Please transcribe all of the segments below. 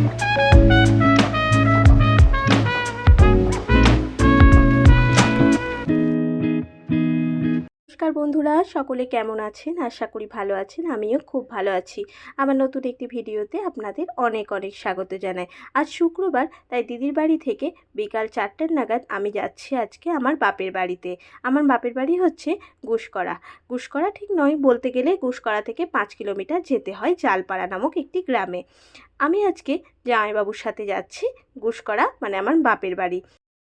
নমস্কার বন্ধুরা, সকলে কেমন আছেন? আশা করি ভালো আছেন। আমিও খুব ভালো আছি। আমার নতুন একটি ভিডিওতে আপনাদের অনেক অনেক স্বাগত জানাই। আজ শুক্রবার, তাই দিদির বাড়ি থেকে বিকাল 4টে নাগাদ আমি যাচ্ছি আজকে আমার বাপের বাড়িতে। আমার বাপের বাড়ি হচ্ছে গুসকরা। গুসকরা ঠিক নয়, বলতে গেলে গুসকরা থেকে 5 কিলোমিটার যেতে হয় জালপাড়া নামক একটি গ্রামে। আমি আজকে জামাইবাবুর সাথে যাচ্ছি গুসকরা, মানে আমার বাপের বাড়ি।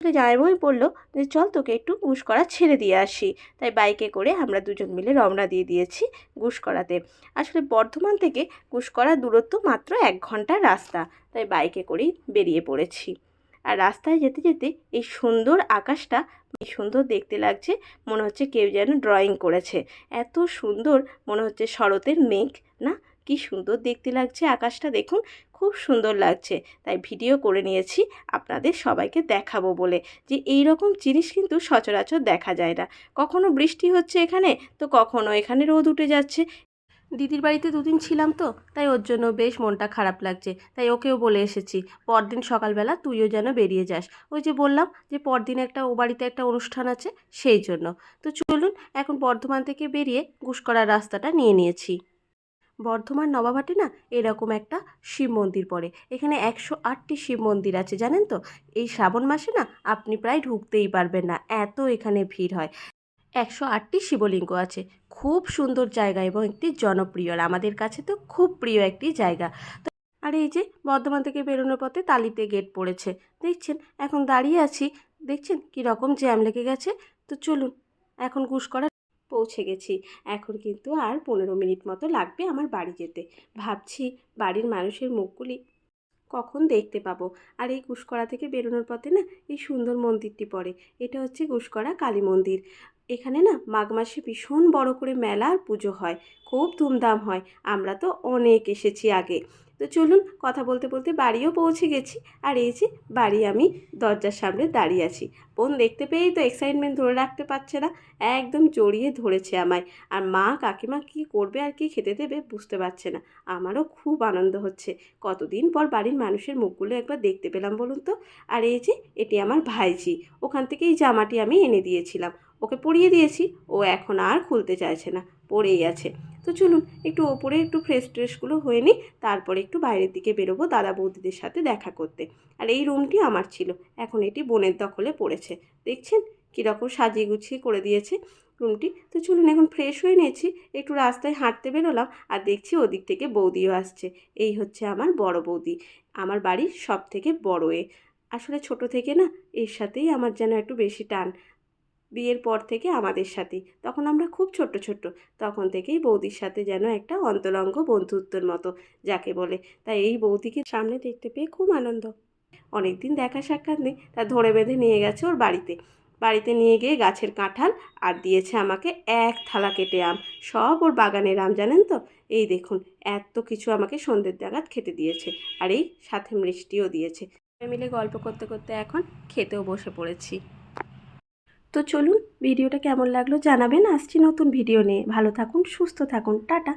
জামাইবাবু বলল যে চল তোকে একটু গুসকরা ছেড়ে দিয়ে আসি। তাই বাইকে করে আমরা দুজন মিলে রওনা দিয়ে দিয়েছি গুসকরাতে। আসলে বর্ধমান থেকে গুসকরা দূরত্ব মাত্র 1 ঘন্টার রাস্তা, তাই বাইকে করেই বেরিয়ে পড়েছি। আর রাস্তায় যেতে যেতে এই সুন্দর আকাশটা কি সুন্দর দেখতে লাগছে, মনে হচ্ছে কেউ যেন ড্রয়িং করেছে। এত সুন্দর মনে হচ্ছে শরতের মেঘ না, কি সুন্দর দেখতে লাগছে আকাশটা, দেখুন খুব সুন্দর লাগছে। তাই ভিডিও করে নিয়েছি আপনাদের সবাইকে দেখাবো বলে, যে এই রকম জিনিস কিন্তু সচরাচর দেখা যায় না। কখনো বৃষ্টি হচ্ছে এখানে, তো কখনো এখানে রোদ উঠে যাচ্ছে। দিদির বাড়িতে দুদিন ছিলাম তো, তাই ওর জন্য বেশ মনটা খারাপ লাগছে। তাই ওকেও বলে এসেছি পরদিন সকালবেলা তুইও যেন বেরিয়ে যাস। ওই যে বললাম যে পরদিন একটা ও বাড়িতে একটা অনুষ্ঠান আছে, সেই জন্য। তো চলুন এখন বর্ধমান থেকে বেরিয়ে গুসকরার রাস্তাটা নিয়ে নিয়েছি। বর্ধমান নবাবহাটে না এরকম একটা শিব মন্দির পড়ে। এখানে 108টি শিব মন্দির আছে, জানেন তো? এই শ্রাবণ মাসে না আপনি প্রায় ঢুকতেই পারবেন না, এত এখানে ভিড় হয়। 108টি শিবলিঙ্গ আছে। খুব সুন্দর জায়গা এবং একটি জনপ্রিয়, আর আমাদের কাছে তো খুব প্রিয় একটি জায়গা। আর এই যে বর্ধমান থেকে বেরোনোর পথে তালিতে গেট পড়েছে, দেখছেন? এখন দাঁড়িয়ে আছি, দেখছেন কী রকম জ্যাম লেগে গেছে। তো চলুন, এখন গুসকরা পৌঁছে গেছি। এখন কিন্তু আর 15 মিনিট মতো লাগবে আমার বাড়ি যেতে। ভাবছি বাড়ির মানুষের মুখগুলি কখন দেখতে পাবো। আর এই গুসকরা থেকে বেরোনোর পথে না এই সুন্দর মন্দিরটি পড়ে। এটা হচ্ছে গুসকরা কালী মন্দির। এখানে না মাঘ মাসে ভীষণ বড় করে মেলা আর পুজো হয়, খুব ধুমধাম হয়। আমরা তো অনেক এসেছি আগে। তো চলুন, কথা বলতে বলতে বাড়িও পৌঁছে গেছি। আর এই যে বাড়ি, আমি দরজার সামনে দাঁড়িয়ে আছি। বোন দেখতে পেয়েই তো এক্সাইটমেন্ট ধরে রাখতে পারছে না, একদম জড়িয়ে ধরেছে আমায়। আর মা কাকিমা কী করবে আর কি খেতে দেবে বুঝতে পারছে না। আমারও খুব আনন্দ হচ্ছে, কতদিন পর বাড়ির মানুষের মুখগুলো একবার দেখতে পেলাম বলুন তো। আর এই যে এটি আমার ভাইজি, ওখান থেকে এই জামাটি আমি এনে দিয়েছিলাম, ওকে পরিয়ে দিয়েছি। ও এখন আর খুলতে চাইছে না, পরেই আছে। তো চলুন একটু ওপরে একটু ফ্রেশ ট্রেশগুলো হয়ে নিই, তারপরে একটু বাইরের দিকে বেরোবো দাদা বৌদিদের সাথে দেখা করতে। আর এই রুমটি আমার ছিল, এখন এটি বোনের দখলে পড়েছে। দেখছেন কীরকম সাজিয়ে গুছিয়ে করে দিয়েছে রুমটি। তো চলুন এখন ফ্রেশ হয়ে নিয়েছি, একটু রাস্তায় হাঁটতে বেরোলাম, আর দেখছি ওদিক থেকে বৌদিও আসছে। এই হচ্ছে আমার বড় বৌদি, আমার বাড়ির সব থেকে বড় এ। আসলে ছোট থেকে না এর সাথেই আমার যেন একটু বেশি টান। বিয়ের পর থেকে আমাদের সাথেই, তখন আমরা খুব ছোট্ট ছোট্ট, তখন থেকেই বৌদির সাথে যেন একটা অন্তরঙ্গ বন্ধুত্বর মতো যাকে বলে। তাই এই বৌদিকে সামনে দেখতে পেয়ে খুব আনন্দ। অনেক দিন দেখা সাক্ষাৎ নেই, তা ধরে বেঁধে নিয়ে গেছে ওর বাড়িতে। বাড়িতে নিয়ে গিয়ে গাছের কাঁঠাল আর দিয়েছে আমাকে 1 থালা কেটে আম, সব ওর বাগানের আম, জানেন তো? এই দেখুন এত কিছু আমাকে সন্ধ্যের নাগাদ খেতে দিয়েছে, আর এই সাথে মিষ্টিও দিয়েছে। মিলে গল্প করতে করতে এখন খেতেও বসে পড়েছি। তো চলুন, ভিডিওটা কেমন লাগলো জানাবেন। আসছি নতুন ভিডিও নিয়ে। ভালো থাকুন, সুস্থ থাকুন, টাটা।